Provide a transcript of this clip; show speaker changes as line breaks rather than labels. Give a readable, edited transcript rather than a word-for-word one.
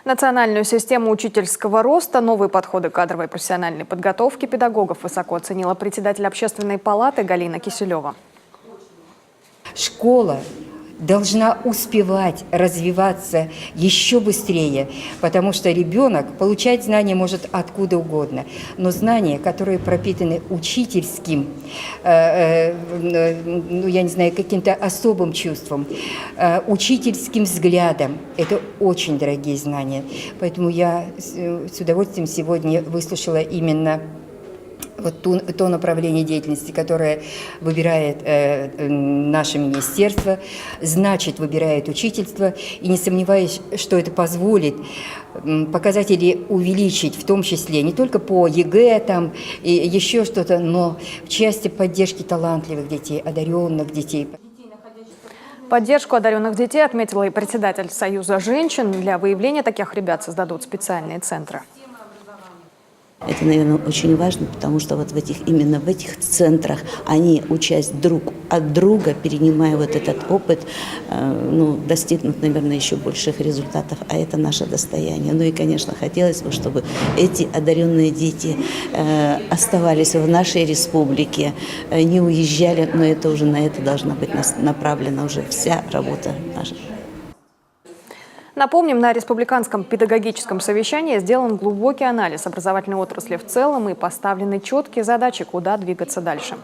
Национальную систему учительского роста, новые подходы кадровой профессиональной подготовки педагогов высоко оценила председатель Общественной палаты Галина Киселева.
Школа должна успевать развиваться еще быстрее, потому что ребенок получать знания может откуда угодно, но знания, которые пропитаны учительским, я не знаю, каким-то особым чувством, учительским взглядом, это очень дорогие знания. Поэтому я с удовольствием сегодня выслушала именно вот то направление деятельности, которое выбирает наше министерство, значит, выбирает учительство. И не сомневаюсь, что это позволит показатели увеличить, в том числе не только по ЕГЭ там, и еще что-то, но в части поддержки талантливых детей, одаренных детей.
Поддержку одаренных детей отметила и председатель Союза женщин. Для выявления таких ребят создадут специальные центры.
Это, наверное, очень важно, потому что вот именно в этих центрах они, учась друг от друга, перенимая вот этот опыт, достигнут, наверное, еще больших результатов, а это наше достояние. Ну и, конечно, хотелось бы, чтобы эти одаренные дети оставались в нашей республике, не уезжали, но это уже на это должна быть направлена уже вся работа наша.
Напомним, на республиканском педагогическом совещании сделан глубокий анализ образовательной отрасли в целом и поставлены четкие задачи, куда двигаться дальше.